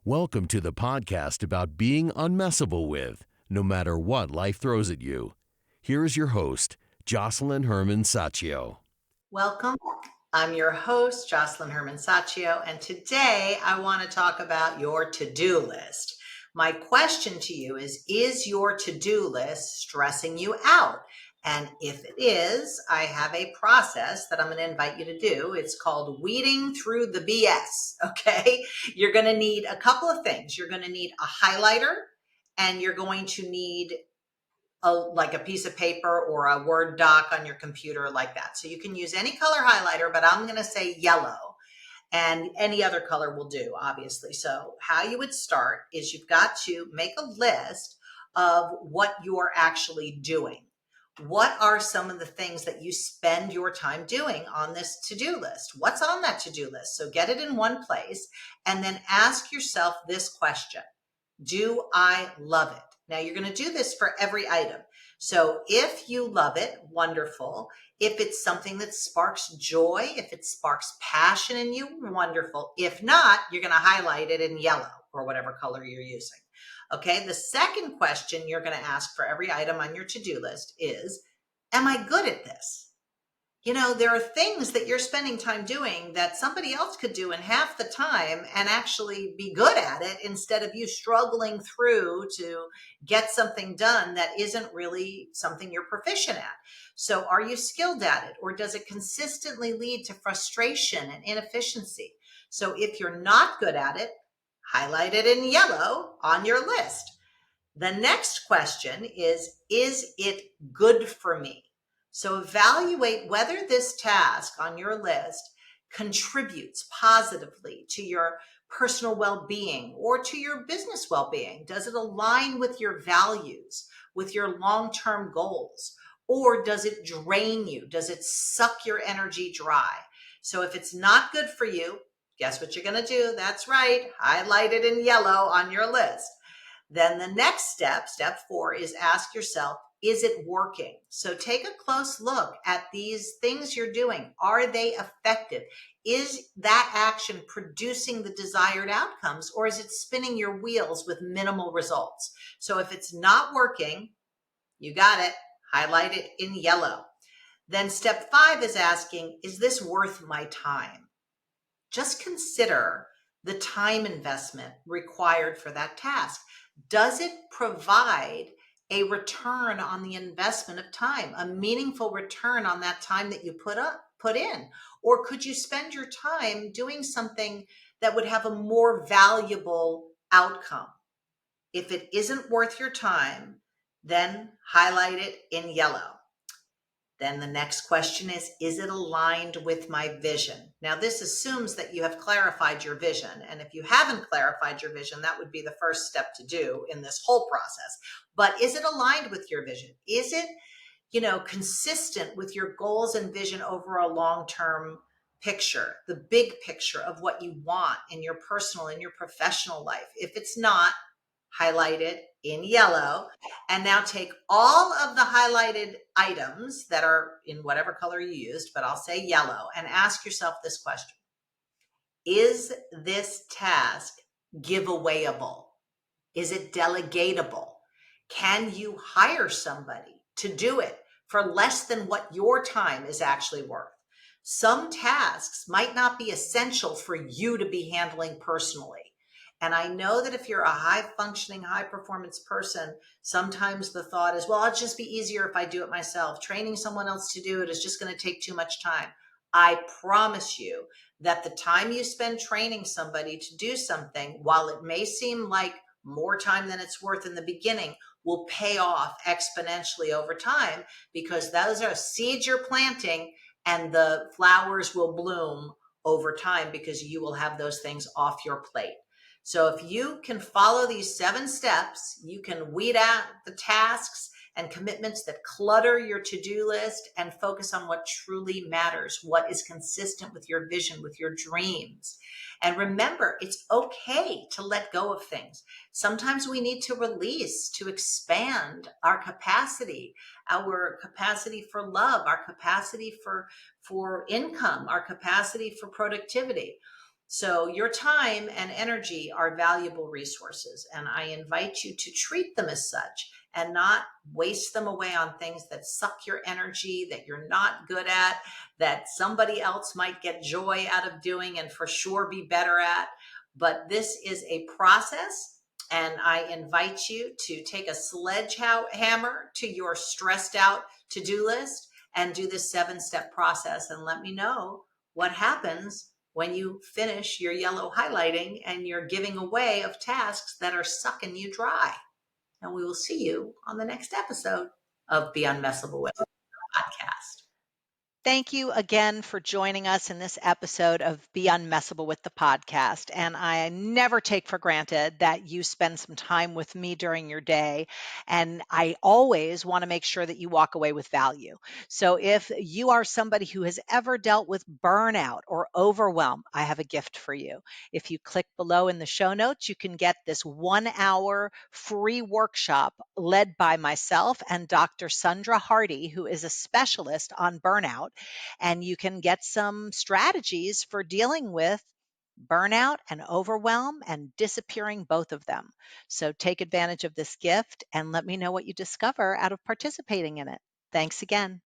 Welcome to the podcast about being unmessable with, no matter what life throws at you. Here is your host, Josselyne Herman-Saccio. Welcome. I'm your host, Josselyne Herman-Saccio, and today I want to talk about your to-do list. My question to you is your to-do list stressing you out? And if it is, I have a process that I'm going to invite you to do. It's called weeding through the BS, okay? You're going to need a couple of things. You're going to need a highlighter, and you're going to need like a piece of paper or a Word doc on your computer like that. So you can use any color highlighter, but I'm going to say yellow, and any other color will do, obviously. So how you would start is you've got to make a list of what you're actually doing. What are some of the things that you spend your time doing on this to-do list? What's on that to-do list? So get it in one place and then ask yourself this question. Do I love it? Now you're going to do this for every item. So if you love it, wonderful. If it's something that sparks joy, if it sparks passion in you, wonderful. If not, you're going to highlight it in yellow or whatever color you're using. Okay. The second question you're going to ask for every item on your to-do list is, am I good at this? You know, there are things that you're spending time doing that somebody else could do in half the time and actually be good at it instead of you struggling through to get something done that isn't really something you're proficient at. So are you skilled at it, or does it consistently lead to frustration and inefficiency? So if you're not good at it, highlight it in yellow on your list. The next question is it good for me? So evaluate whether this task on your list contributes positively to your personal well-being or to your business well-being. Does it align with your values, with your long-term goals, or does it drain you? Does it suck your energy dry? So if it's not good for you, guess what you're going to do? That's right. Highlight it in yellow on your list. Then the next step, step 4, is ask yourself, is it working? So take a close look at these things you're doing. Are they effective? Is that action producing the desired outcomes, or is it spinning your wheels with minimal results? So if it's not working, you got it, highlight it in yellow. Then step 5 is asking, is this worth my time? Just consider the time investment required for that task. Does it provide a return on the investment of time, a meaningful return on that time that you put in? Or could you spend your time doing something that would have a more valuable outcome? If it isn't worth your time, then highlight it in yellow. Then the next question is it aligned with my vision? Now, this assumes that you have clarified your vision. And if you haven't clarified your vision, that would be the first step to do in this whole process. But is it aligned with your vision? Is it, consistent with your goals and vision over a long-term picture, the big picture of what you want in your personal and your professional life? If it's not, highlight it in yellow, and now take all of the highlighted items that are in whatever color you used, but I'll say yellow, and ask yourself this question. Is this task giveawayable? Is it delegatable? Can you hire somebody to do it for less than what your time is actually worth? Some tasks might not be essential for you to be handling personally. And I know that if you're a high-functioning, high-performance person, sometimes the thought is, well, it'll just be easier if I do it myself. Training someone else to do it is just going to take too much time. I promise you that the time you spend training somebody to do something, while it may seem like more time than it's worth in the beginning, will pay off exponentially over time, because those are seeds you're planting, and the flowers will bloom over time because you will have those things off your plate. So if you can follow these 7 steps, you can weed out the tasks and commitments that clutter your to-do list and focus on what truly matters, what is consistent with your vision, with your dreams. And remember, it's okay to let go of things. Sometimes we need to release, to expand our capacity for love, our capacity for income, our capacity for productivity. So your time and energy are valuable resources, and I invite you to treat them as such and not waste them away on things that suck your energy, that you're not good at, that somebody else might get joy out of doing and for sure be better at. But this is a process, and I invite you to take a sledgehammer to your stressed out to-do list and do this 7-step process and let me know what happens when you finish your yellow highlighting and your giving away of tasks that are sucking you dry. And we will see you on the next episode of Be Unmessable With podcast. Thank you again for joining us in this episode of Be Unmessable with the podcast. And I never take for granted that you spend some time with me during your day. And I always want to make sure that you walk away with value. So if you are somebody who has ever dealt with burnout or overwhelm, I have a gift for you. If you click below in the show notes, you can get this 1-hour free workshop led by myself and Dr. Sandra Hardy, who is a specialist on burnout, and you can get some strategies for dealing with burnout and overwhelm and disappearing both of them. So take advantage of this gift and let me know what you discover out of participating in it. Thanks again.